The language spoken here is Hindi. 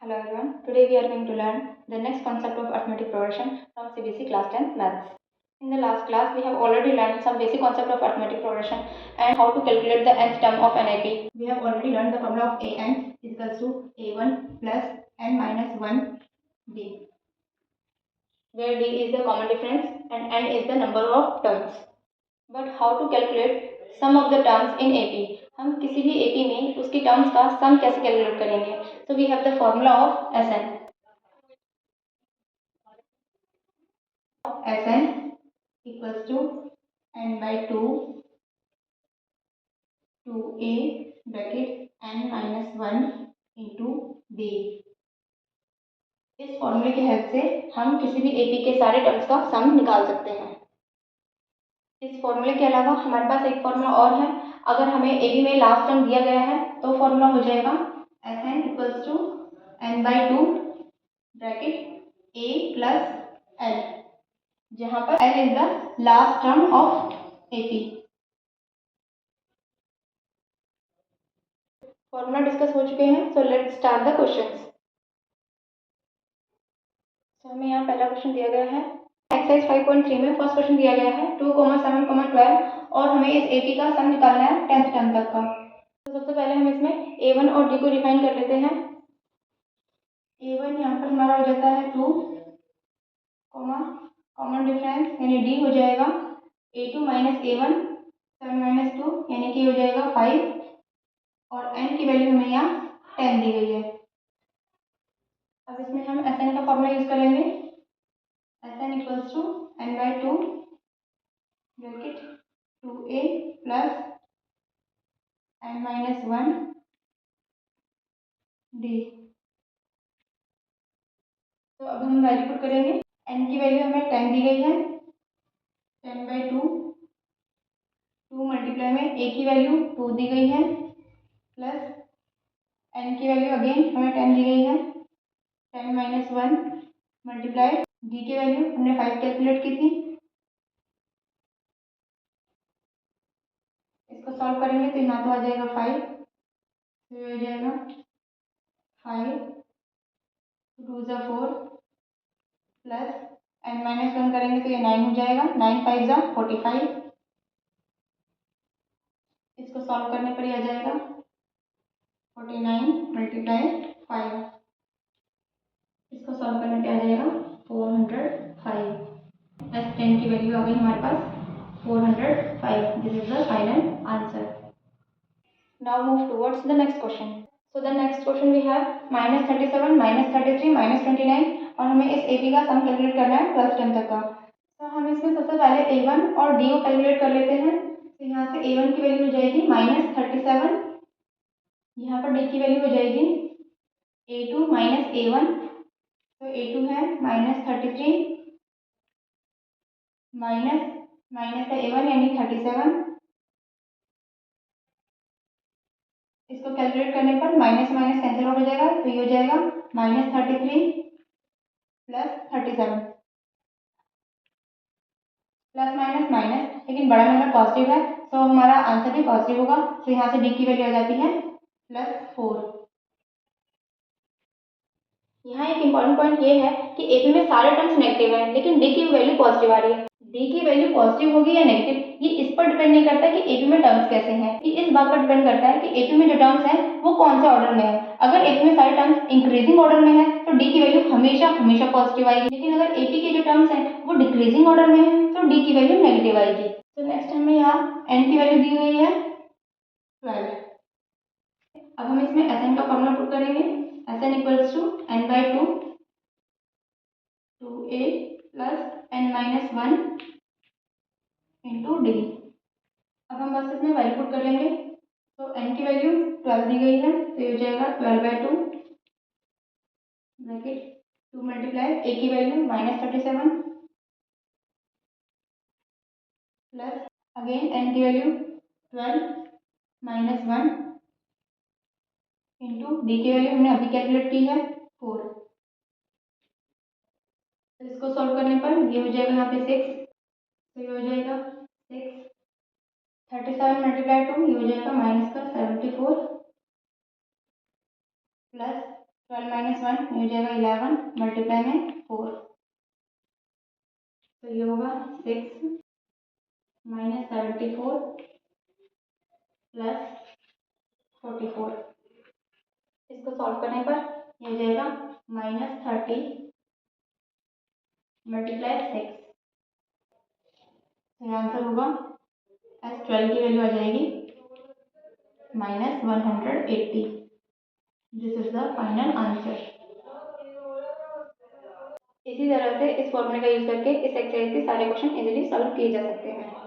Hello everyone. Today we are going to learn the next concept of arithmetic progression from CBSE class 10 maths. In the last class we have already learned some basic concept of arithmetic progression and how to calculate the nth term of an AP. We have already learned the formula of an is equals to a1 plus n minus 1 d, where d is the common difference and n is the number of terms. But how to calculate sum of the terms in AP? हम किसी भी AP में उसकी टर्म्स का सम कैसे कैलकुलेट करेंगे? So we have the formula of Sn. Sn equals to n by 2 2a bracket n minus 1 into d. इस फॉर्मूले की हेल्प से हम किसी भी AP के सारे टर्म्स का सम निकाल सकते हैं। इस फॉर्मूले के अलावा हमारे पास एक फॉर्मूला और है। अगर हमें AB में लास्ट टर्म दिया गया है तो फॉर्मूला हो जाएगा Sn equals to n by 2 bracket a plus l, जहां पर l is the last term of AP। Formula discuss हो चुके हैं, so let's start the questions. सो हमें यहाँ पहला क्वेश्चन दिया गया है एक्सरसाइज 5.3 में फर्स्ट क्वेश्चन दिया गया है 2, 7, 12 और हमें इस AP का सम निकालना है 10th टर्म तक का। तो सबसे पहले हम इसमें A1 और D को डिफाइन कर लेते हैं। A1 यहाँ पर हमारा हो जाता है 2, कॉमन डिफरेंस यानी D हो जाएगा A2 माइनस A1 7 माइनस 2 यानी कि हो जाएगा 5 और n की वैल्यू हमें यहाँ 10 दी गई है। अब इसमें हम Sn का फॉर्मूला यूज करेंगे। Sn equals to n by 2 bracket 2a plus n minus 1 d। तो अब हम वैल्यू पुट करेंगे। n की वैल्यू हमें 10 दी गई है, 10 by 2 मल्टीप्लाई में a की वैल्यू 2 दी गई है प्लस n की वैल्यू अगेन हमें 10 दी गई है, 10 माइनस 1 मल्टीप्लाई d की वैल्यू हमने 5 कैलकुलेट की थी। इसको सॉल्व करेंगे तो यहाँ तो आ जाएगा 5, तो ये हो जाएगा 5 2 ज़ा 4 प्लस n माइनस 1 करेंगे तो ये 9 हो जाएगा, 9 5 ज़ा 45। इसको सॉल्व करने पर ही आ जाएगा 49 मल्टीप्लाई 5। इसको सॉल्व करने पे आ जाएगा 405। S10 की वैल्यू आ गई हमारे पास 405। This is the final answer. Now move towards the next question. So the next question we have -37 -33 -29 और हमें इस AP का सम कैलकुलेट करना है 12th टर्म तक का। तो हम इसमें सबसे पहले A1 और D को कैलकुलेट कर लेते हैं। तो यहाँ से A1 की वैल्यू हो जाएगी -37, यहाँ पर D की वैल्यू हो जाएगी A2 माइनस A1, तो A2 है -33 माइनस का A1 यानी 37। इसको कैलकुलेट करने पर माइनस माइनस कैंसिल आउट हो जाएगा, तो ये हो जाएगा -33 प्लस 37 प्लस माइनस माइनस, लेकिन बड़ा नंबर पॉजिटिव है तो हमारा आंसर भी पॉजिटिव होगा। तो यहाँ से D की वैल्यू आ जाती है +4। यहाँ एक इम्पॉर्टेंट पॉइंट ये है कि AP में सारे टर्म्स नेगेटिव हैं लेकिन D की वैल्यू पॉजिटिव आ रही है। D की वैल्यू पॉजिटिव होगी या नेगेटिव, ये इस पर डिपेंड नहीं करता है कि AP में टर्म्स कैसे हैं, ये इस बात पर डिपेंड करता है कि AP में जो टर्म्स हैं वो कौन से ऑर्डर में है। अगर AP में सारे टर्म्स इंक्रीजिंग ऑर्डर में है तो D की वैल्यू हमेशा हमेशा पॉजिटिव आएगी, लेकिन अगर AP के जो टर्म्स हैं वो डिक्रीजिंग ऑर्डर में है तो D की वैल्यू नेगेटिव आएगी। तो नेक्स्ट हमें यहाँ n की वैल्यू दी हुई है 12। अब हम इसमें Sn का फॉर्मूला पुट करेंगे। Sn equals to n by 2 2a plus n minus 1 into d. अब हम बस इसमें वैल्यू पुट कर लेंगे। तो n की वैल्यू 12 दी गई है, तो ये हो जाएगा 12 by 2 ब्रैकेट 2 मल्टीप्लाई a की वैल्यू -37 प्लस अगेन n की वैल्यू 12 माइनस 1 इंटू डी की वैल्यू हमने अभी कैलकुलेट की है 4। तो इसको सॉल्व करने पर ये हो जाएगा यहाँ पे 6, तो ये हो जाएगा 6 37 मल्टीप्लाई 2 ये हो जाएगा -74 प्लस 12 माइनस 1 ये हो जाएगा 11 मल्टीप्लाई में 4, तो ये होगा 6 माइनस 74 प्लस 44। इसको सॉल्व करने पर ये हो जाएगा -30 मल्टीप्लाई 6, तो आंसर होगा S12 की वैल्यू आ जाएगी -180। This is the final answer. इसी तरह से इस फॉर्मूले का यूज करके इस एक्सरसाइज के सारे क्वेश्चन इजीली सॉल्व किए जा सकते हैं।